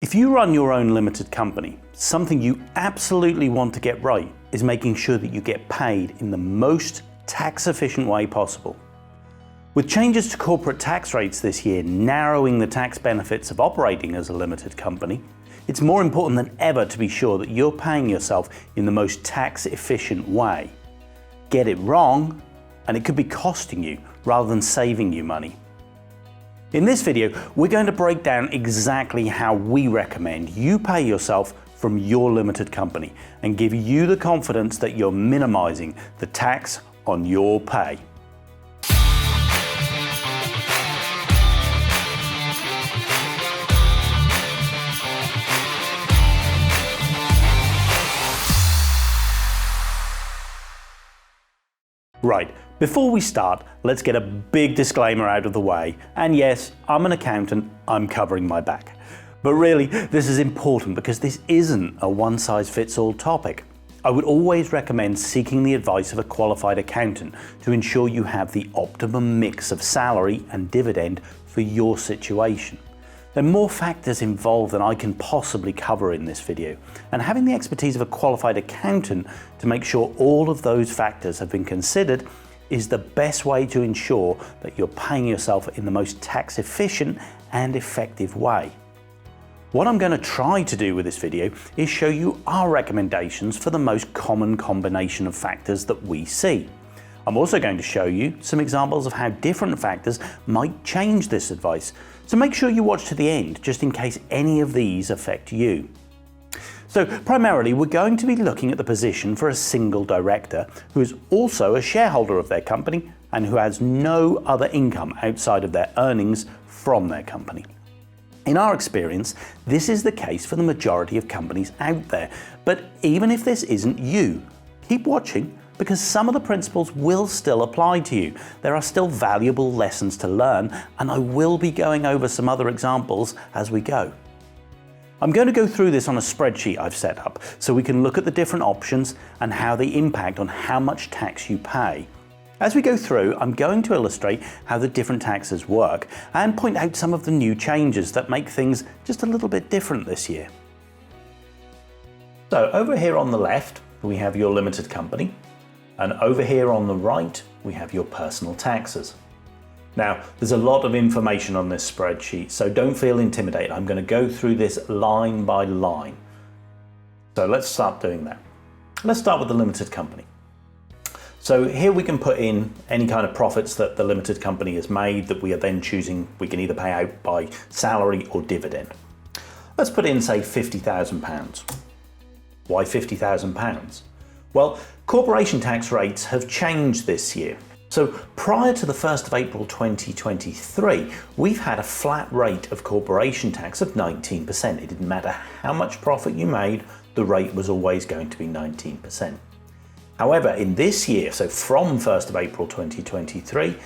If you run your own limited company, something you absolutely want to get right is making sure that you get paid in the most tax efficient way possible. With changes to corporate tax rates this year narrowing the tax benefits of operating as a limited company, it's more important than ever to be sure that you're paying yourself in the most tax efficient way. Get it wrong, and it could be costing you rather than saving you money. In this video, we're going to break down exactly how we recommend you pay yourself from your limited company and give you the confidence that you're minimizing the tax on your pay. Right, before we start, let's get a big disclaimer out of the way. And yes, I'm an accountant, I'm covering my back. But really, this is important because this isn't a one-size-fits-all topic. I would always recommend seeking the advice of a qualified accountant to ensure you have the optimum mix of salary and dividend for your situation. There are more factors involved than I can possibly cover in this video, and having the expertise of a qualified accountant to make sure all of those factors have been considered is the best way to ensure that you're paying yourself in the most tax efficient and effective way. What I'm going to try to do with this video is show you our recommendations for the most common combination of factors that we see. I'm also going to show you some examples of how different factors might change this advice, so make sure you watch to the end just in case any of these affect you. So primarily we're going to be looking at the position for a single director who is also a shareholder of their company and who has no other income outside of their earnings from their company. In our experience, this is the case for the majority of companies out there, but even if this isn't you, keep watching because some of the principles will still apply to you. There are still valuable lessons to learn, and I will be going over some other examples as we go. I'm going to go through this on a spreadsheet I've set up so we can look at the different options and how they impact on how much tax you pay. As we go through, I'm going to illustrate how the different taxes work and point out some of the new changes that make things just a little bit different this year. So over here on the left, we have your limited company. And over here on the right, we have your personal taxes. Now, there's a lot of information on this spreadsheet, so don't feel intimidated. I'm going to go through this line by line. So let's start doing that. Let's start with the limited company. So here we can put in any kind of profits that the limited company has made that we are then choosing. We can either pay out by salary or dividend. Let's put in, say, £50,000. Why £50,000? Well, corporation tax rates have changed this year. So prior to the 1st of April 2023, we've had a flat rate of corporation tax of 19%. It didn't matter how much profit you made, the rate was always going to be 19%. However, in this year, so from 1st of April 2023,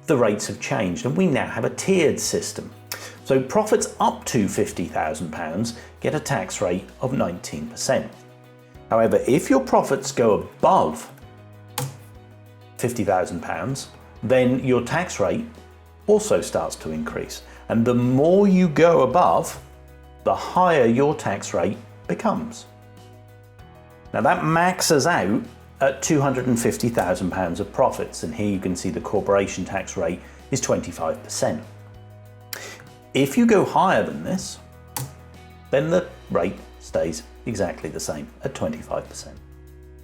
the rates have changed and we now have a tiered system. So profits up to £50,000 get a tax rate of 19%. However, if your profits go above £50,000, then your tax rate also starts to increase. And the more you go above, the higher your tax rate becomes. Now that maxes out at £250,000 of profits. And here you can see the corporation tax rate is 25%. If you go higher than this, then the rate stays exactly the same at 25%.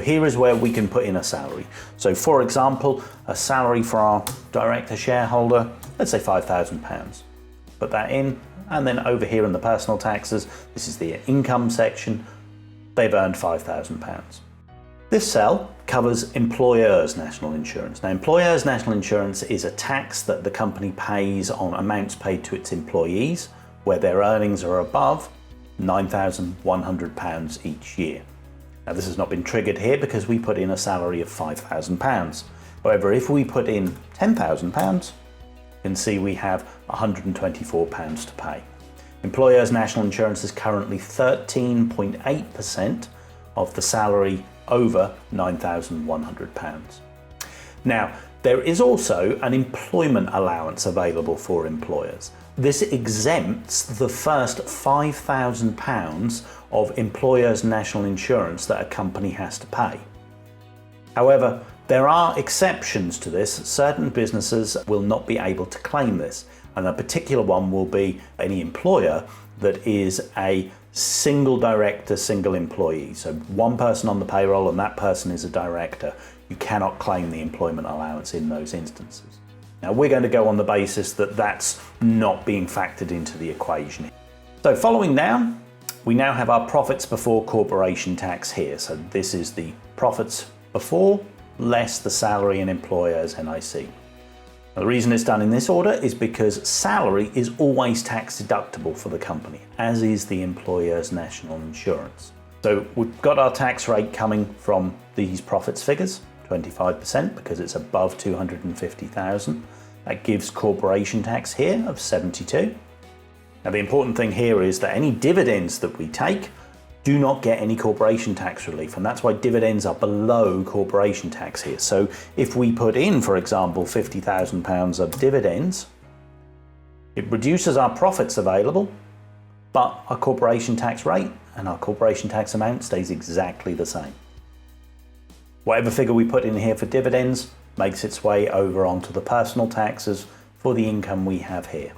Here is where we can put in a salary. So for example, a salary for our director shareholder, let's say £5,000. Put that in, and then over here in the personal taxes, this is the income section, they've earned £5,000. This cell covers employers' national insurance. Now, employers' national insurance is a tax that the company pays on amounts paid to its employees where their earnings are above £9,100 each year. Now this has not been triggered here because we put in a salary of £5,000. However, if we put in £10,000, you can see we have £124 to pay. Employers' national insurance is currently 13.8% of the salary over £9,100. Now, there is also an employment allowance available for employers. This exempts the first £5,000 of employer's national insurance that a company has to pay. However, there are exceptions to this. Certain businesses will not be able to claim this, and a particular one will be any employer that is a single director, single employee. So one person on the payroll and that person is a director. You cannot claim the employment allowance in those instances. Now we're going to go on the basis that that's not being factored into the equation. So following down, we now have our profits before corporation tax here. So this is the profits before less the salary and employer's NIC. Now, the reason it's done in this order is because salary is always tax deductible for the company, as is the employer's national insurance. So we've got our tax rate coming from these profits figures, 25%, because it's above 250,000. That gives corporation tax here of 72. Now the important thing here is that any dividends that we take do not get any corporation tax relief, and that's why dividends are below corporation tax here. So if we put in, for example, £50,000 of dividends, it reduces our profits available, but our corporation tax rate and our corporation tax amount stays exactly the same. Whatever figure we put in here for dividends makes its way over onto the personal taxes for the income we have here.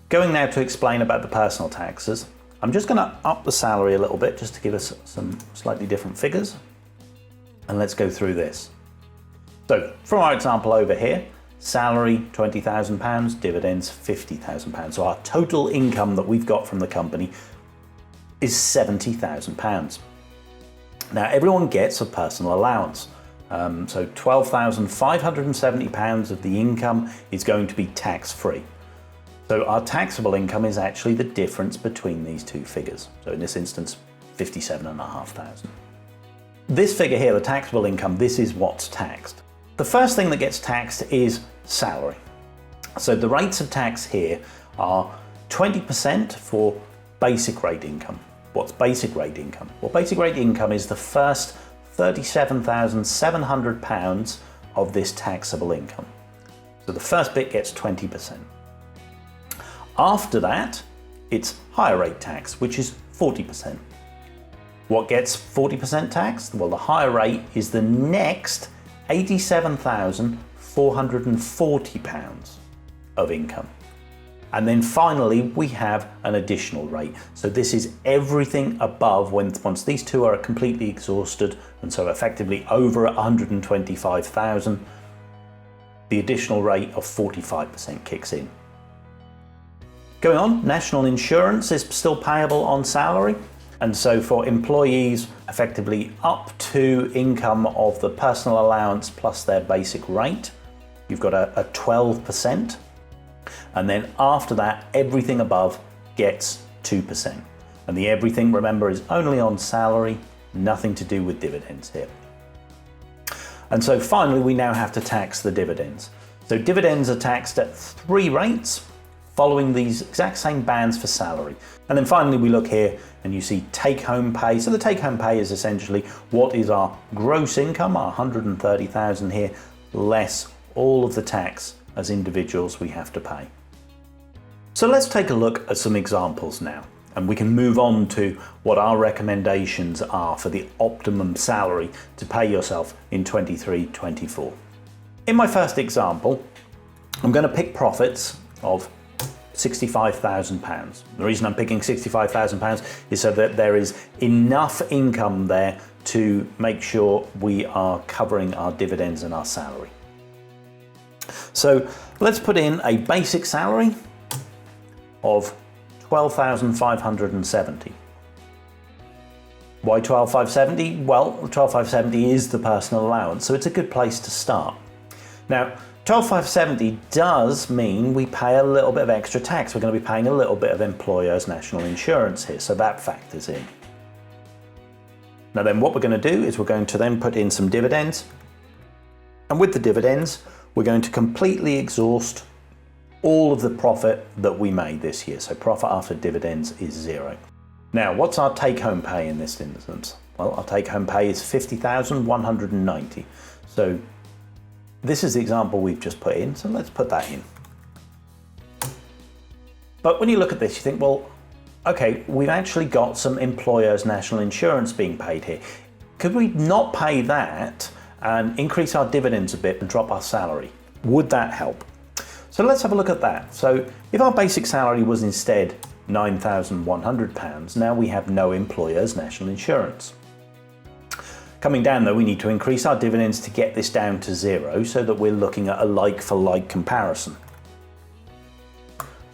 Going now to explain about the personal taxes, I'm just going to up the salary a little bit just to give us some slightly different figures. And let's go through this. So from our example over here, salary £20,000, dividends £50,000. So our total income that we've got from the company is £70,000. Now everyone gets a personal allowance. So £12,570 of the income is going to be tax-free. So our taxable income is actually the difference between these two figures. So in this instance, £57,500. This figure here, the taxable income, this is what's taxed. The first thing that gets taxed is salary. So the rates of tax here are 20% for basic rate income. What's basic rate income? Well, basic rate income is the first £37,700 of this taxable income. So the first bit gets 20%. After that, it's higher rate tax, which is 40%. What gets 40% taxed? Well, the higher rate is the next £87,440 of income. And then finally, we have an additional rate. So this is everything above once these two are completely exhausted, and so effectively over 125,000, the additional rate of 45% kicks in. Going on, national insurance is still payable on salary. And so for employees, effectively up to income of the personal allowance plus their basic rate, you've got a 12%. And then after that, everything above gets 2%. And the everything, remember, is only on salary, nothing to do with dividends here. And so finally, we now have to tax the dividends. So dividends are taxed at 3 rates, following these exact same bands for salary. And then finally we look here and you see take-home pay. So the take-home pay is essentially what is our gross income, our 130,000 here, less all of the tax as individuals we have to pay. So let's take a look at some examples now, and we can move on to what our recommendations are for the optimum salary to pay yourself in 23-24. In my first example, I'm going to pick profits of £65,000. The reason I'm picking £65,000 is so that there is enough income there to make sure we are covering our dividends and our salary. So let's put in a basic salary of £12,570. Why 12,570? Well, 12,570 is the personal allowance, so it's a good place to start. Now, 12,570 does mean we pay a little bit of extra tax. We're going to be paying a little bit of employer's national insurance here, so that factors in. Now then, what we're going to do is we're going to then put in some dividends, and with the dividends, we're going to completely exhaust all of the profit that we made this year. So profit after dividends is 0. Now, what's our take-home pay in this instance? Well, our take-home pay is £50,190. So this is the example we've just put in, so let's put that in. But when you look at this, you think, well, okay, we've actually got some employers' national insurance being paid here. Could we not pay that and increase our dividends a bit and drop our salary? Would that help? So let's have a look at that. So if our basic salary was instead £9,100, now we have no employers' national insurance. Coming down though, we need to increase our dividends to get this down to zero so that we're looking at a like-for-like comparison.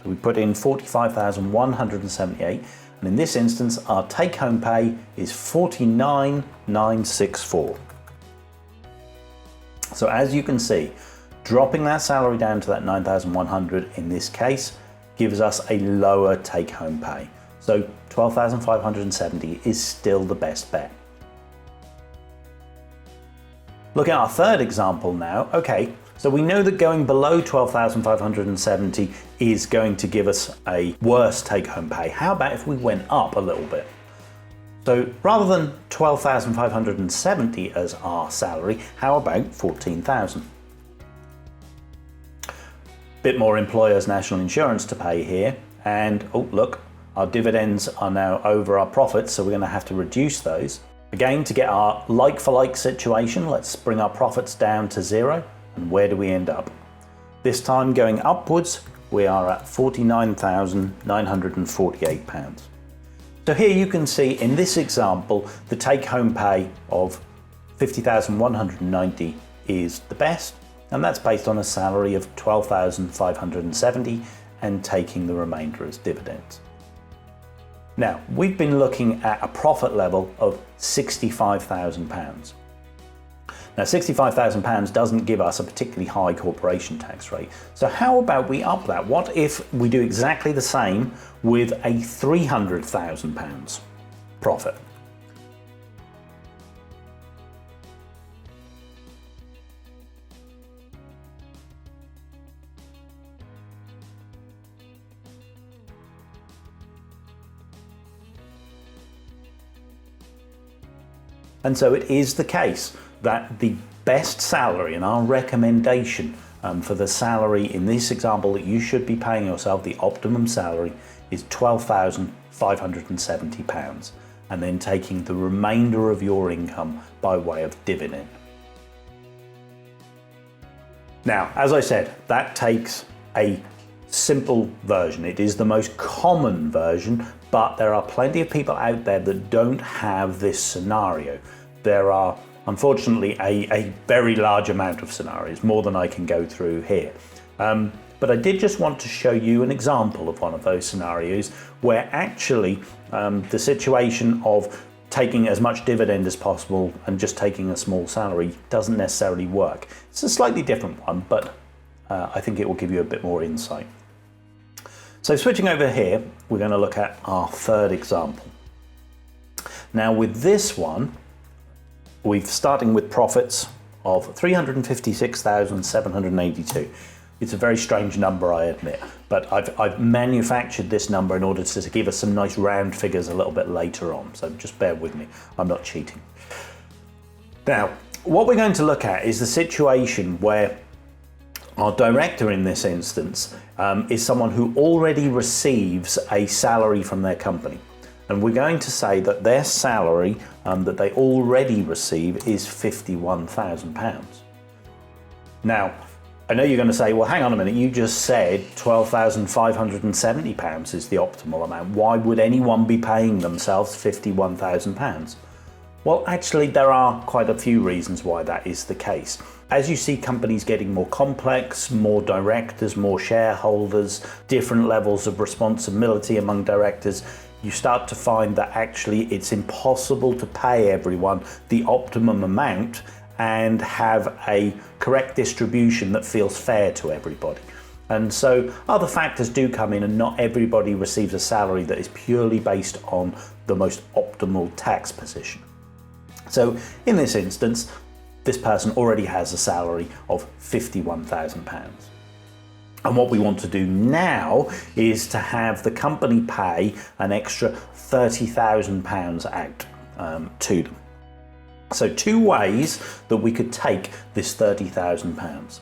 So we put in 45,178, and in this instance our take-home pay is 49,964. So as you can see, dropping that salary down to that 9,100 in this case gives us a lower take-home pay. So 12,570 is still the best bet. Look at our third example now. Okay, so we know that going below 12,570 is going to give us a worse take-home pay. How about if we went up a little bit? So rather than 12,570 as our salary, how about 14,000? Bit more employers' national insurance to pay here, and oh look, our dividends are now over our profits, so we're going to have to reduce those. Again, to get our like-for-like situation, let's bring our profits down to zero, and where do we end up? This time going upwards, we are at £49,948. So here you can see in this example, the take-home pay of £50,190 is the best, and that's based on a salary of £12,570 and taking the remainder as dividends. Now, we've been looking at a profit level of £65,000. Now, £65,000 doesn't give us a particularly high corporation tax rate. So how about we up that? What if we do exactly the same with a £300,000 profit? And so it is the case that the best salary and our recommendation for the salary in this example that you should be paying yourself, the optimum salary, is £12,570, and then taking the remainder of your income by way of dividend. Now, as I said, that takes a simple version. It is the most common version, but there are plenty of people out there that don't have this scenario. There are unfortunately a very large amount of scenarios, more than I can go through here. But I did just want to show you an example of one of those scenarios where actually the situation of taking as much dividend as possible and just taking a small salary doesn't necessarily work. It's a slightly different one, but I think it will give you a bit more insight. So switching over here, we're going to look at our third example. Now with this one, we're starting with profits of 356,782. It's a very strange number, I admit, but I've manufactured this number in order to give us some nice round figures a little bit later on, so just bear with me, I'm not cheating. Now, what we're going to look at is the situation where our director in this instance is someone who already receives a salary from their company. And we're going to say that their salary that they already receive is £51,000. Now, I know you're going to say, well, hang on a minute, you just said £12,570 is the optimal amount. Why would anyone be paying themselves £51,000? Well, actually, there are quite a few reasons why that is the case. As you see companies getting more complex, more directors, more shareholders, different levels of responsibility among directors, you start to find that actually it's impossible to pay everyone the optimum amount and have a correct distribution that feels fair to everybody. And so other factors do come in, and not everybody receives a salary that is purely based on the most optimal tax position. So in this instance, this person already has a salary of £51,000. And what we want to do now is to have the company pay an extra £30,000 out to them. So two ways that we could take this £30,000.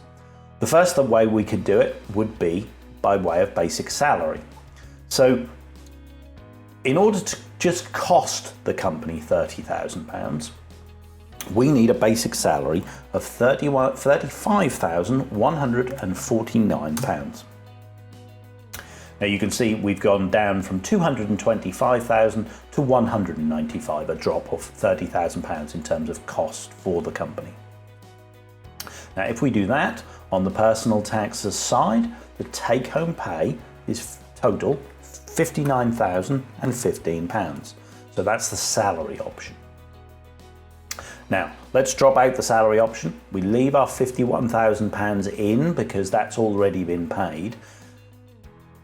The first way we could do it would be by way of basic salary. So in order to just cost the company £30,000, we need a basic salary of £35,149. Now you can see we've gone down from 225,000 to 195, a drop of £30,000 in terms of cost for the company. Now if we do that on the personal taxes side, the take-home pay is total £59,015. So that's the salary option. Now, let's drop out the salary option. We leave our £51,000 in because that's already been paid.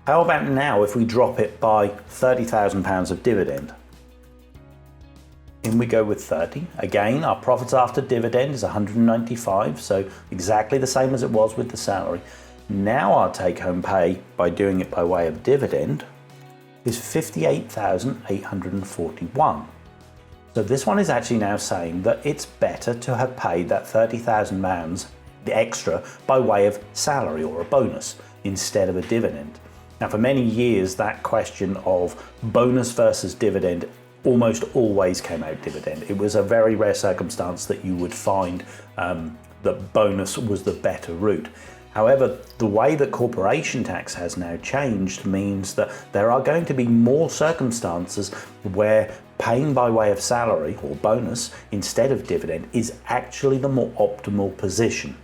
How about now if we drop it by £30,000 of dividend? In we go with 30. Again, our profits after dividend is 195, so exactly the same as it was with the salary. Now our take-home pay, by doing it by way of dividend, is £58,841. So this one is actually now saying that it's better to have paid that £30,000 extra by way of salary or a bonus instead of a dividend. Now for many years that question of bonus versus dividend almost always came out dividend. It was a very rare circumstance that you would find that bonus was the better route. However, the way that corporation tax has now changed means that there are going to be more circumstances where paying by way of salary or bonus instead of dividend is actually the more optimal position.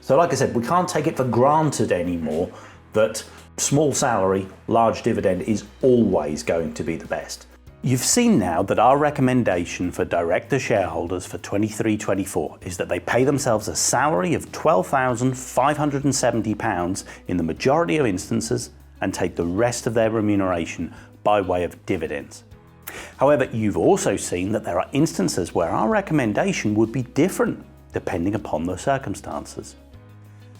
So like I said, we can't take it for granted anymore that small salary, large dividend is always going to be the best. You've seen now that our recommendation for director shareholders for 23-24 is that they pay themselves a salary of £12,570 in the majority of instances and take the rest of their remuneration by way of dividends. However, you've also seen that there are instances where our recommendation would be different depending upon the circumstances.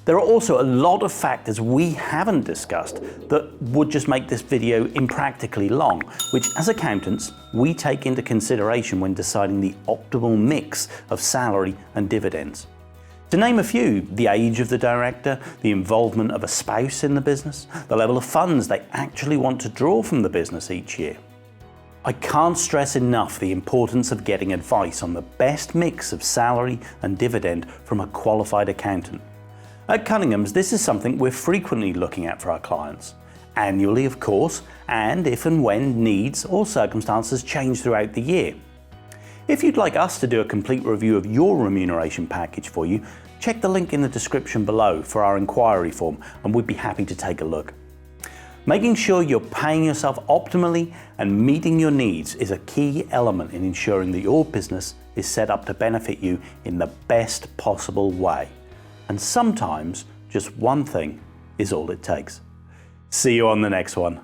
There are also a lot of factors we haven't discussed that would just make this video impractically long, which as accountants, we take into consideration when deciding the optimal mix of salary and dividends. To name a few, the age of the director, the involvement of a spouse in the business, the level of funds they actually want to draw from the business each year. I can't stress enough the importance of getting advice on the best mix of salary and dividend from a qualified accountant. At Cunningham's, this is something we're frequently looking at for our clients. Annually, of course, and if and when needs or circumstances change throughout the year. If you'd like us to do a complete review of your remuneration package for you, check the link in the description below for our inquiry form and we'd be happy to take a look. Making sure you're paying yourself optimally and meeting your needs is a key element in ensuring that your business is set up to benefit you in the best possible way. And sometimes just one thing is all it takes. See you on the next one.